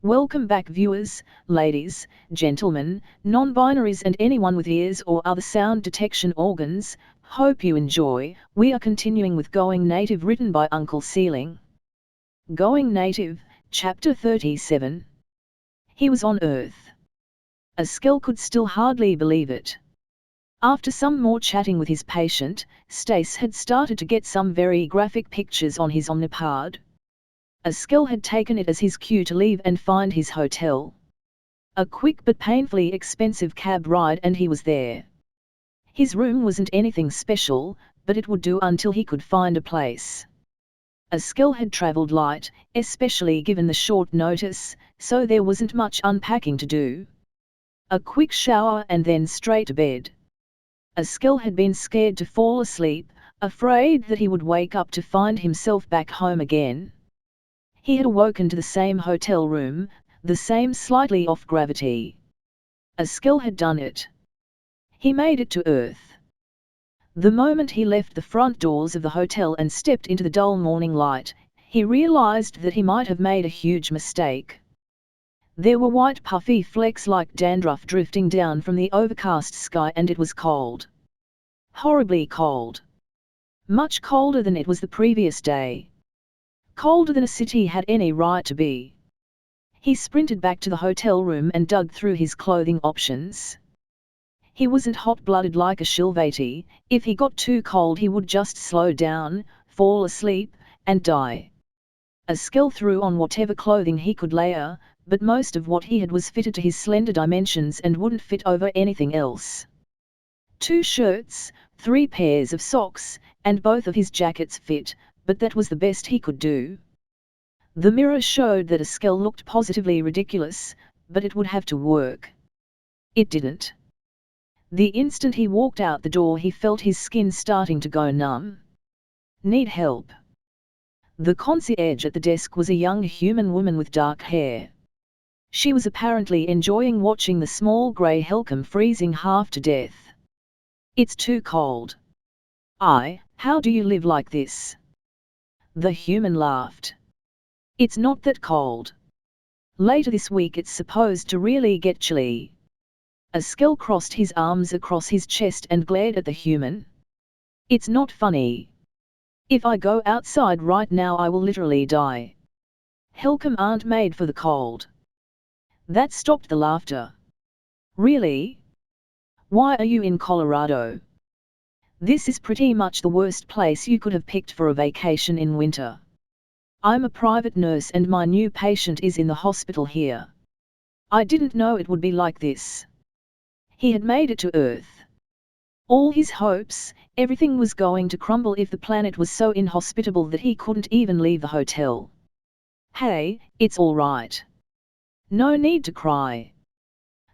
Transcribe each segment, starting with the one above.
Welcome back viewers, ladies, gentlemen, non-binaries and anyone with ears or other sound detection organs. Hope you enjoy. We are continuing with Going Native, written by Uncle Sealing. Going Native, Chapter 37. He was on Earth. Askel could still hardly believe it. After some more chatting with his patient, Stace had started to get some very graphic pictures on his Omnipod. Askel had taken it as his cue to leave and find his hotel. A quick but painfully expensive cab ride and he was there. His room wasn't anything special, but it would do until he could find a place. Askel had travelled light, especially given the short notice, so there wasn't much unpacking to do. A quick shower and then straight to bed. Askel had been scared to fall asleep, afraid that he would wake up to find himself back home again. He had awoken to the same hotel room, the same slightly off gravity. Askel had done it. He made it to Earth. The moment he left the front doors of the hotel and stepped into the dull morning light, he realized that he might have made a huge mistake. There were white puffy flecks like dandruff drifting down from the overcast sky and it was cold. Horribly cold. Much colder than it was the previous day. Colder than a city had any right to be. He sprinted back to the hotel room and dug through his clothing options. He wasn't hot-blooded like a Shilvati. If he got too cold he would just slow down, fall asleep, and die. Askel threw on whatever clothing he could layer, but most of what he had was fitted to his slender dimensions and wouldn't fit over anything else. 2 shirts, 3 pairs of socks, and both of his jackets fit, but that was the best he could do. The mirror showed that Askel looked positively ridiculous, but it would have to work. It didn't. The instant he walked out the door he felt his skin starting to go numb. Need help? The concierge at the desk was a young human woman with dark hair. She was apparently enjoying watching the small grey Helcom freezing half to death. It's too cold. How do you live like this? The human laughed. It's not that cold. Later this week it's supposed to really get chilly. Askel crossed his arms across his chest and glared at the human. It's not funny. If I go outside right now I will literally die. Helcom aren't made for the cold. That stopped the laughter. Really? Why are you in Colorado? This is pretty much the worst place you could have picked for a vacation in winter. I'm a private nurse and my new patient is in the hospital here. I didn't know it would be like this. He had made it to Earth. All his hopes, everything was going to crumble if the planet was so inhospitable that he couldn't even leave the hotel. Hey, it's all right. No need to cry.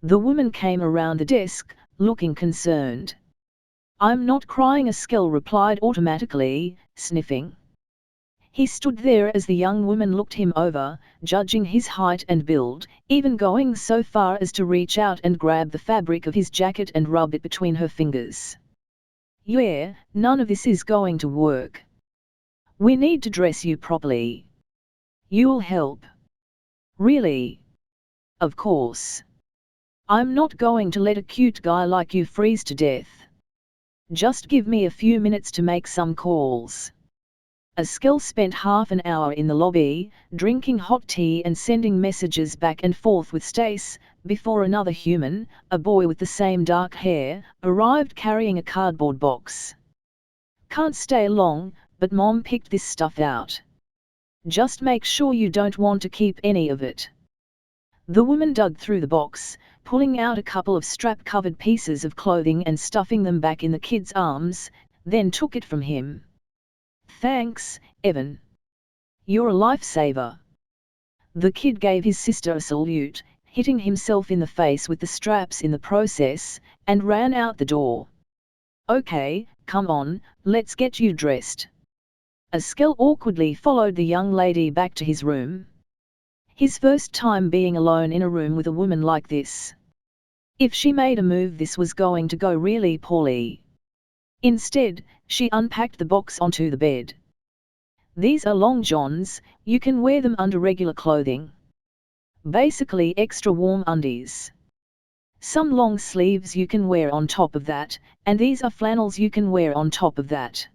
The woman came around the desk, looking concerned. I'm not crying, Askel replied automatically, sniffing. He stood there as the young woman looked him over, judging his height and build, even going so far as to reach out and grab the fabric of his jacket and rub it between her fingers. Yeah, none of this is going to work. We need to dress you properly. You'll help. Really? Of course. I'm not going to let a cute guy like you freeze to death. Just give me a few minutes to make some calls. Askel spent half an hour in the lobby, drinking hot tea and sending messages back and forth with Stace, before another human, a boy with the same dark hair, arrived carrying a cardboard box. Can't stay long, but Mom picked this stuff out. Just make sure you don't want to keep any of it. The woman dug through the box, pulling out a couple of strap-covered pieces of clothing and stuffing them back in the kid's arms, then took it from him. Thanks, Evan. You're a lifesaver. The kid gave his sister a salute, hitting himself in the face with the straps in the process, and ran out the door. Okay, come on, let's get you dressed. Askel awkwardly followed the young lady back to his room. His first time being alone in a room with a woman like this. If she made a move this was going to go really poorly. Instead, she unpacked the box onto the bed. These are long johns, you can wear them under regular clothing. Basically extra warm undies. Some long sleeves you can wear on top of that, and these are flannels you can wear on top of that.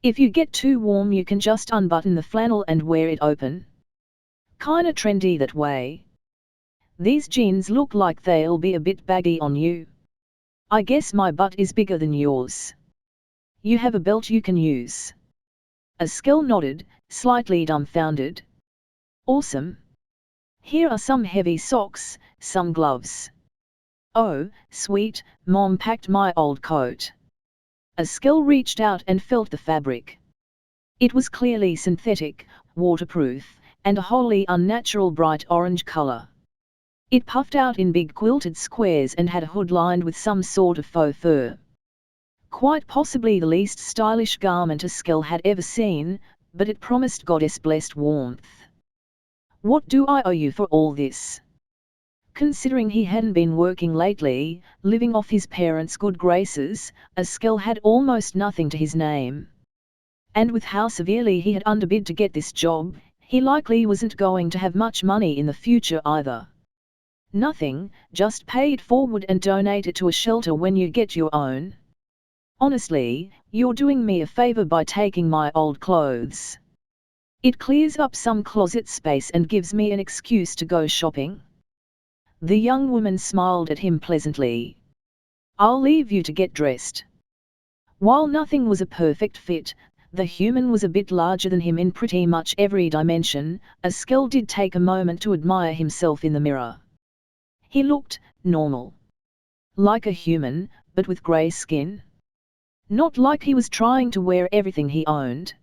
If you get too warm you can just unbutton the flannel and wear it open. Kinda trendy that way. These jeans look like they'll be a bit baggy on you. I guess my butt is bigger than yours. You have a belt you can use. Askell nodded, slightly dumbfounded. Awesome. Here are some heavy socks, some gloves. Oh, sweet, Mom packed my old coat. Askell reached out and felt the fabric. It was clearly synthetic, waterproof, and a wholly unnatural bright orange color. It puffed out in big quilted squares and had a hood lined with some sort of faux fur. Quite possibly the least stylish garment Askell had ever seen, but it promised goddess-blessed warmth. What do I owe you for all this? Considering he hadn't been working lately, living off his parents' good graces, Askell had almost nothing to his name. And with how severely he had underbid to get this job, he likely wasn't going to have much money in the future either. Nothing, just pay it forward and donate it to a shelter when you get your own. Honestly, you're doing me a favor by taking my old clothes. It clears up some closet space and gives me an excuse to go shopping. The young woman smiled at him pleasantly. I'll leave you to get dressed. While nothing was a perfect fit, the human was a bit larger than him in pretty much every dimension. Askell did take a moment to admire himself in the mirror. He looked normal. Like a human, but with grey skin. Not like he was trying to wear everything he owned.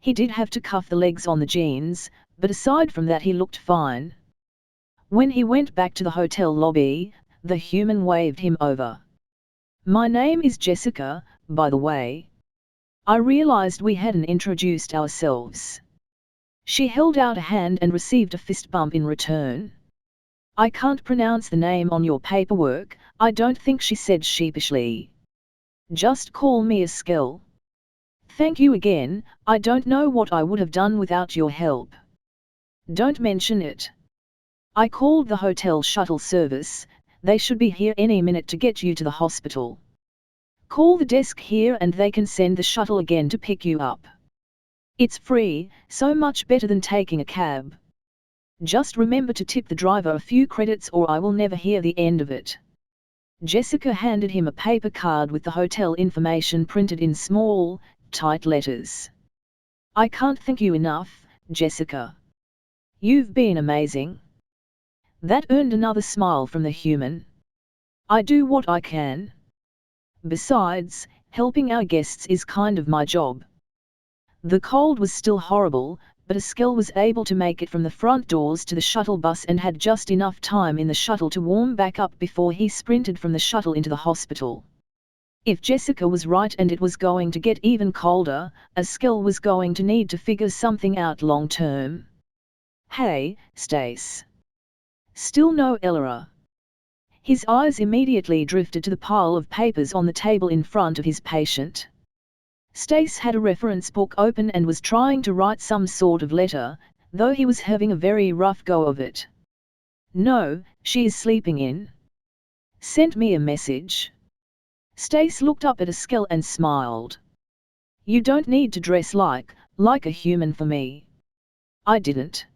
He did have to cuff the legs on the jeans, but aside from that he looked fine. When he went back to the hotel lobby, the human waved him over. My name is Jessica, by the way. I realized we hadn't introduced ourselves. She held out a hand and received a fist bump in return. I can't pronounce the name on your paperwork, I don't think, she said sheepishly. Just call me Askell. Thank you again, I don't know what I would have done without your help. Don't mention it. I called the hotel shuttle service, they should be here any minute to get you to the hospital. Call the desk here and they can send the shuttle again to pick you up. It's free, so much better than taking a cab. Just remember to tip the driver a few credits or I will never hear the end of it. Jessica handed him a paper card with the hotel information printed in small, tight letters. I can't thank you enough, Jessica. You've been amazing. That earned another smile from the human. I do what I can. Besides, helping our guests is kind of my job. The cold was still horrible, but Askell was able to make it from the front doors to the shuttle bus and had just enough time in the shuttle to warm back up before he sprinted from the shuttle into the hospital. If Jessica was right and it was going to get even colder, Askell was going to need to figure something out long term. Hey, Stace. Still no Ellera. His eyes immediately drifted to the pile of papers on the table in front of his patient. Stace had a reference book open and was trying to write some sort of letter, though he was having a very rough go of it. No, she is sleeping in. Sent me a message. Stace looked up at Askell and smiled. You don't need to dress like a human for me. I didn't.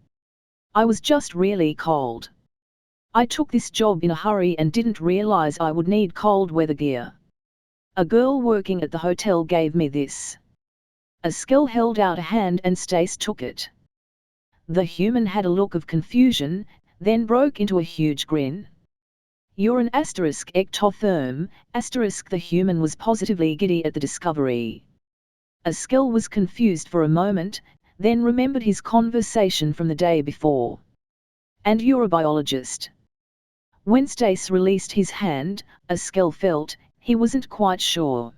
I was just really cold. I took this job in a hurry and didn't realize I would need cold weather gear. A girl working at the hotel gave me this. Askell held out a hand and Stace took it. The human had a look of confusion, then broke into a huge grin. You're an ectotherm, the human was positively giddy at the discovery. Askell was confused for a moment, then remembered his conversation from the day before. And you're a biologist. When Stace released his hand, Askell felt, he wasn't quite sure.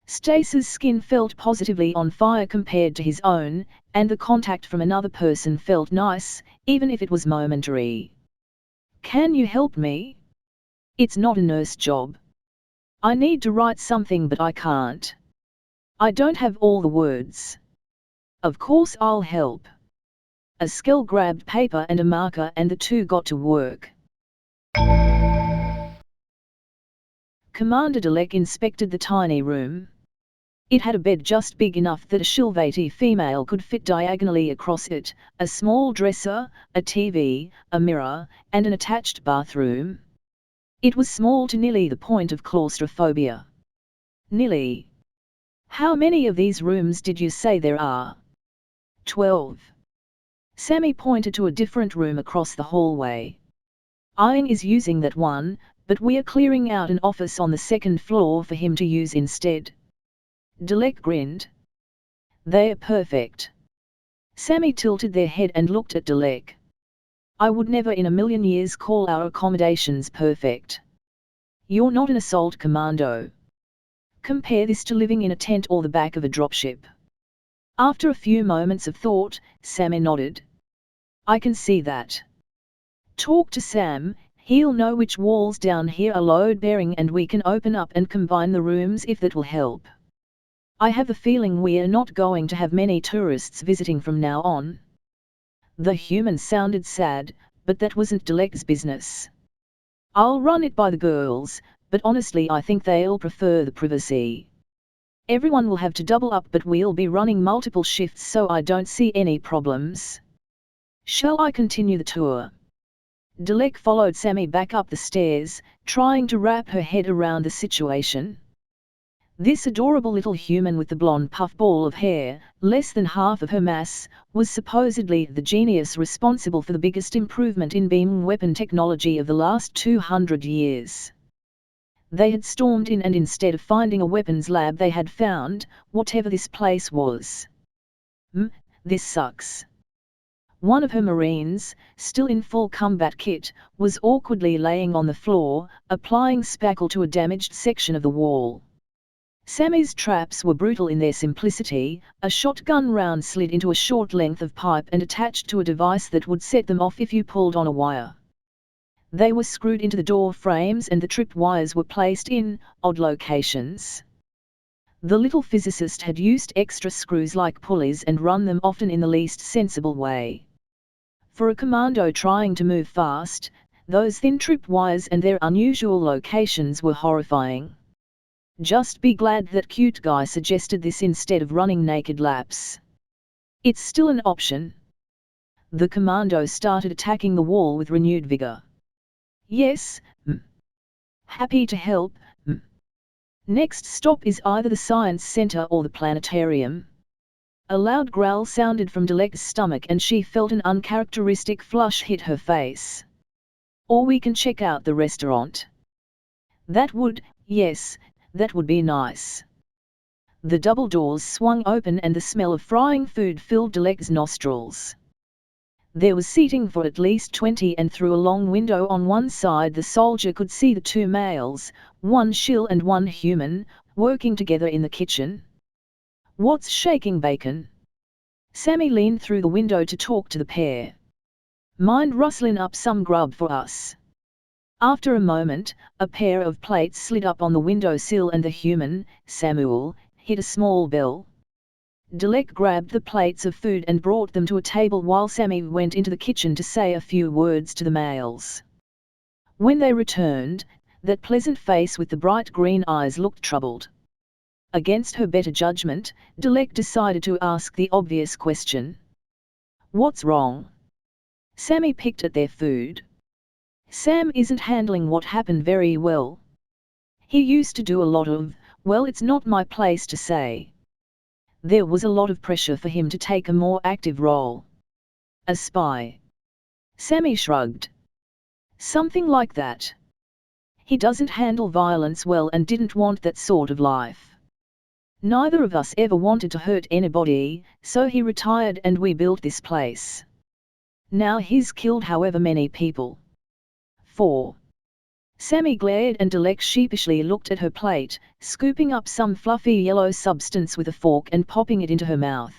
Stace's skin felt positively on fire compared to his own, and the contact from another person felt nice, even if it was momentary. Can you help me? It's not a nurse job. I need to write something but I can't. I don't have all the words. Of course I'll help. Askell grabbed paper and a marker and the two got to work. Commander Dalek inspected the tiny room. It had a bed just big enough that a Shilvati female could fit diagonally across it, a small dresser, a TV, a mirror, and an attached bathroom. It was small to nearly the point of claustrophobia. Nearly. How many of these rooms did you say there are? 12. Sammy pointed to a different room across the hallway. Ian is using that one, but we are clearing out an office on the second floor for him to use instead. Dalek grinned. They're perfect. Sammy tilted their head and looked at Dalek. I would never in a million years call our accommodations perfect. You're not an assault commando. Compare this to living in a tent or the back of a dropship. After a few moments of thought, Sammy nodded. I can see that. Talk to Sam, he'll know which walls down here are load-bearing and we can open up and combine the rooms if that will help. I have the feeling we're not going to have many tourists visiting from now on. The human sounded sad, but that wasn't Dalek's business. I'll run it by the girls, but honestly I think they'll prefer the privacy. Everyone will have to double up but we'll be running multiple shifts so I don't see any problems. Shall I continue the tour? Dalek followed Sammy back up the stairs, trying to wrap her head around the situation. This adorable little human with the blonde puffball of hair, less than half of her mass, was supposedly the genius responsible for the biggest improvement in beam weapon technology of the last 200 years. They had stormed in and instead of finding a weapons lab they had found, whatever this place was. This sucks. One of her Marines, still in full combat kit, was awkwardly laying on the floor, applying spackle to a damaged section of the wall. Sammy's traps were brutal in their simplicity. A shotgun round slid into a short length of pipe and attached to a device that would set them off if you pulled on a wire. They were screwed into the door frames and the trip wires were placed in odd locations. The little physicist had used extra screws like pulleys and run them often in the least sensible way. For a commando trying to move fast, those thin trip wires and their unusual locations were horrifying. Just be glad that cute guy suggested this instead of running naked laps. It's still an option. The commando started attacking the wall with renewed vigor. Yes, happy to help. Next stop is either the science center or the planetarium. A loud growl sounded from Dalek's stomach and she felt an uncharacteristic flush hit her face. Or we can check out the restaurant. Yes, that would be nice. The double doors swung open and the smell of frying food filled Dalek's nostrils. There was seating for at least 20 and through a long window on one side the soldier could see the two males, one shill and one human, working together in the kitchen. What's shaking, bacon? Sammy leaned through the window to talk to the pair. Mind rustling up some grub for us? After a moment, a pair of plates slid up on the windowsill and the human, Samuel, hit a small bell. Dalek grabbed the plates of food and brought them to a table while Sammy went into the kitchen to say a few words to the males. When they returned, that pleasant face with the bright green eyes looked troubled. Against her better judgment, Dalek decided to ask the obvious question. What's wrong? Sammy picked at their food. Sam isn't handling what happened very well. He used to do a lot of, well, it's not my place to say. There was a lot of pressure for him to take a more active role. A spy. Sammy shrugged. Something like that. He doesn't handle violence well and didn't want that sort of life. Neither of us ever wanted to hurt anybody, so he retired and we built this place. Now he's killed however many people. 4. Sammy glared and Dalek sheepishly looked at her plate, scooping up some fluffy yellow substance with a fork and popping it into her mouth.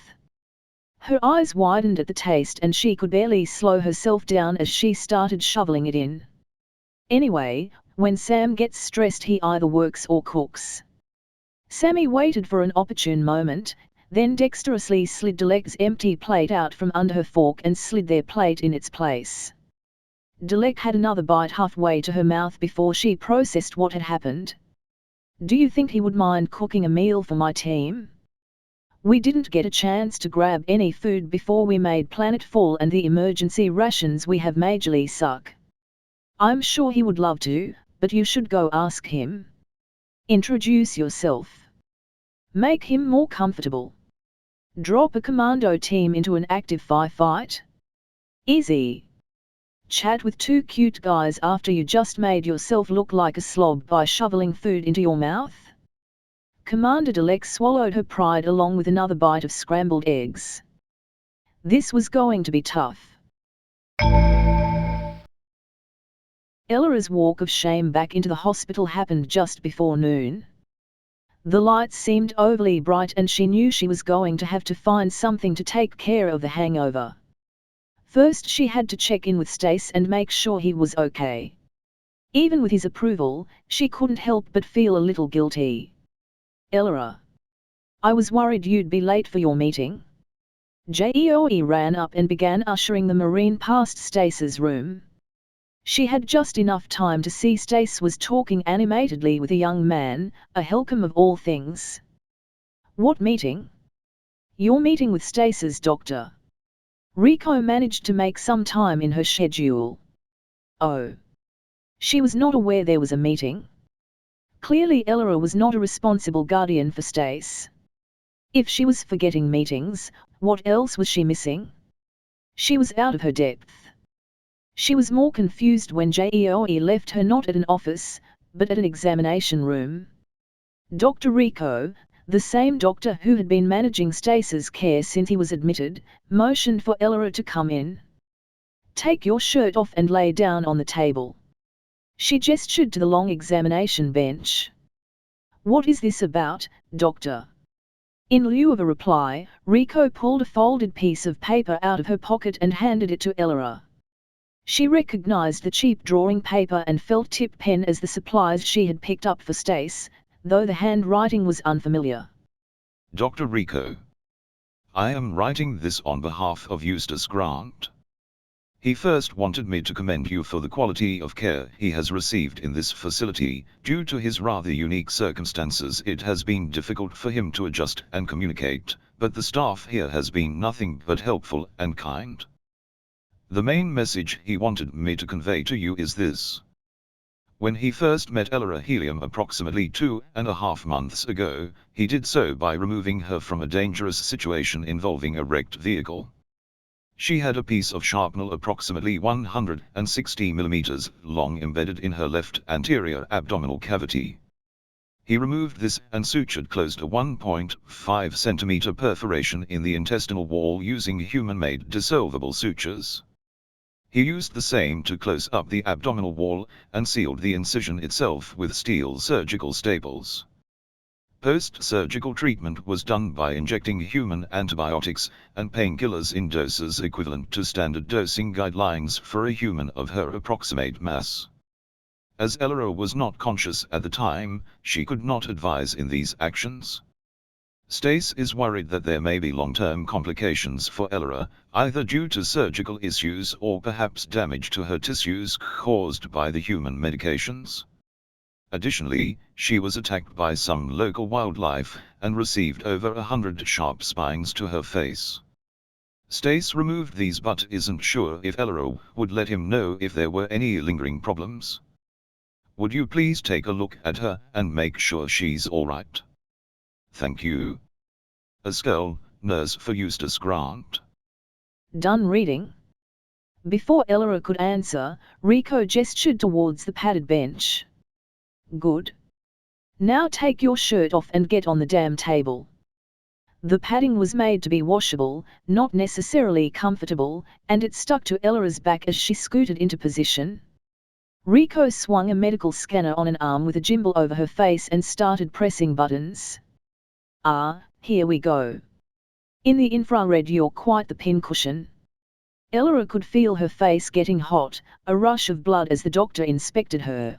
Her eyes widened at the taste and she could barely slow herself down as she started shoveling it in. Anyway, when Sam gets stressed he either works or cooks. Sammy waited for an opportune moment, then dexterously slid Delec's empty plate out from under her fork and slid their plate in its place. Delec had another bite halfway to her mouth before she processed what had happened. "Do you think he would mind cooking a meal for my team? We didn't get a chance to grab any food before we made planetfall, and the emergency rations we have majorly suck. I'm sure he would love to, but you should go ask him. Introduce yourself. Make him more comfortable. Drop a commando team into an active firefight. Easy. Chat with two cute guys after you just made yourself look like a slob by shoveling food into your mouth." Commander Delec swallowed her pride along with another bite of scrambled eggs. This was going to be tough. Ellara's walk of shame back into the hospital happened just before noon. The lights seemed overly bright and she knew she was going to have to find something to take care of the hangover. First she had to check in with Stace and make sure he was okay. Even with his approval, she couldn't help but feel a little guilty. "Ellara, I was worried you'd be late for your meeting." Joe ran up and began ushering the Marine past Stace's room. She had just enough time to see Stace was talking animatedly with a young man, a Helcom of all things. "What meeting?" "You're meeting with Stace's doctor." Rico managed to make some time in her schedule. Oh. She was not aware there was a meeting. Clearly Ellara was not a responsible guardian for Stace. If she was forgetting meetings, what else was she missing? She was out of her depth. She was more confused when Joe left her not at an office, but at an examination room. Dr. Rico, the same doctor who had been managing Stace's care since he was admitted, motioned for Ellara to come in. "Take your shirt off and lay down on the table." She gestured to the long examination bench. "What is this about, doctor?" In lieu of a reply, Rico pulled a folded piece of paper out of her pocket and handed it to Ellara. She recognized the cheap drawing paper and felt tip pen as the supplies she had picked up for Stace, though the handwriting was unfamiliar. "Dr. Rico. I am writing this on behalf of Eustace Grant. He first wanted me to commend you for the quality of care he has received in this facility. Due to his rather unique circumstances, it has been difficult for him to adjust and communicate, but the staff here has been nothing but helpful and kind. The main message he wanted me to convey to you is this. When he first met Ellara Helium approximately 2.5 months ago, he did so by removing her from a dangerous situation involving a wrecked vehicle. She had a piece of shrapnel approximately 160 millimeters long embedded in her left anterior abdominal cavity. He removed this and sutured closed a 1.5 centimeter perforation in the intestinal wall using human-made dissolvable sutures. He used the same to close up the abdominal wall and sealed the incision itself with steel surgical staples. Post-surgical treatment was done by injecting human antibiotics and painkillers in doses equivalent to standard dosing guidelines for a human of her approximate mass. As Ellara was not conscious at the time, she could not advise in these actions. Stace is worried that there may be long-term complications for Ellara, either due to surgical issues or perhaps damage to her tissues caused by the human medications. Additionally, she was attacked by some local wildlife and received over 100 sharp spines to her face. Stace removed these but isn't sure if Ellara would let him know if there were any lingering problems. Would you please take a look at her and make sure she's alright? Thank you. Askel, nurse for Eustace Grant. Done reading? Before Ellara could answer, Rico gestured towards the padded bench. Good. Now take your shirt off and get on the damn table. The padding was made to be washable, not necessarily comfortable, and it stuck to Ellara's back as she scooted into position. Rico swung a medical scanner on an arm with a gimbal over her face and started pressing buttons. Ah, here we go. In the infrared you're quite the pincushion. Ellara could feel her face getting hot, a rush of blood as the doctor inspected her.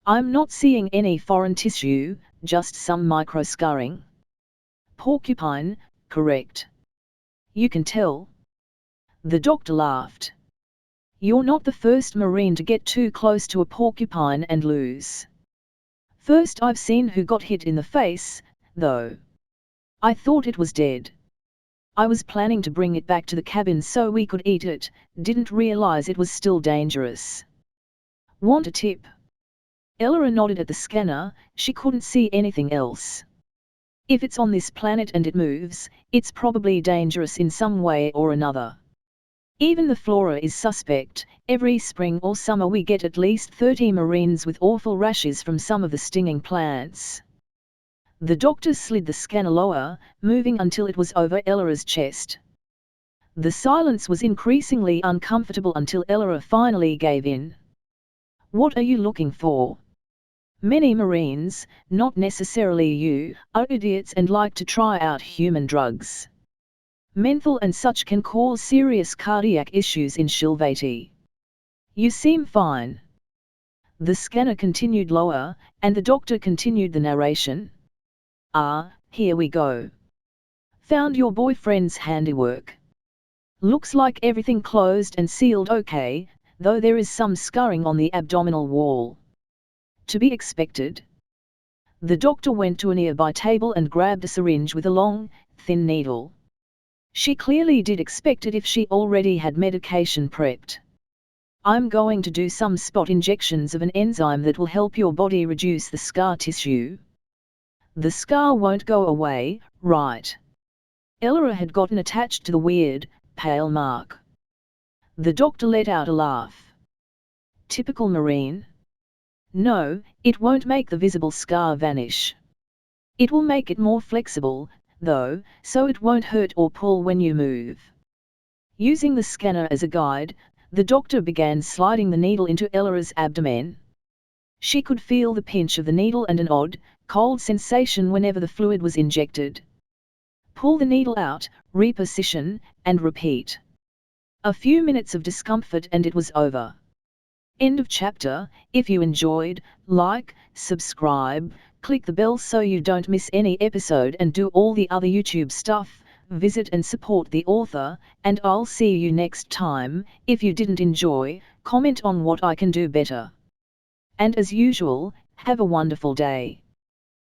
I'm not seeing any foreign tissue, just some microscarring. Porcupine, correct. You can tell. The doctor laughed. You're not the first Marine to get too close to a porcupine and lose. First I've seen who got hit in the face, though. I thought it was dead. I was planning to bring it back to the cabin so we could eat it, didn't realize it was still dangerous. Want a tip? Ella nodded at the scanner, she couldn't see anything else. If it's on this planet and it moves, it's probably dangerous in some way or another. Even the flora is suspect. Every spring or summer we get at least 30 Marines with awful rashes from some of the stinging plants. The doctor slid the scanner lower, moving until it was over Ella's chest. The silence was increasingly uncomfortable until Ella finally gave in. What are you looking for? Many Marines, not necessarily you, are idiots and like to try out human drugs. Menthol and such can cause serious cardiac issues in Shilvati. You seem fine. The scanner continued lower, and the doctor continued the narration. Ah, here we go. Found your boyfriend's handiwork. Looks like everything closed and sealed okay, though there is some scarring on the abdominal wall. To be expected. The doctor went to a nearby table and grabbed a syringe with a long, thin needle. She clearly did expect it if she already had medication prepped. I'm going to do some spot injections of an enzyme that will help your body reduce the scar tissue. The scar won't go away, right? Ella had gotten attached to the weird, pale mark. The doctor let out a laugh. Typical Marine. No, it won't make the visible scar vanish. It will make it more flexible, though, so it won't hurt or pull when you move. Using the scanner as a guide, the doctor began sliding the needle into Ella's abdomen. She could feel the pinch of the needle and an odd, cold sensation whenever the fluid was injected. Pull the needle out, reposition, and repeat. A few minutes of discomfort and it was over. End of chapter. If you enjoyed, like, subscribe, click the bell so you don't miss any episode and do all the other YouTube stuff, visit and support the author, and I'll see you next time. If you didn't enjoy, comment on what I can do better. And as usual, have a wonderful day.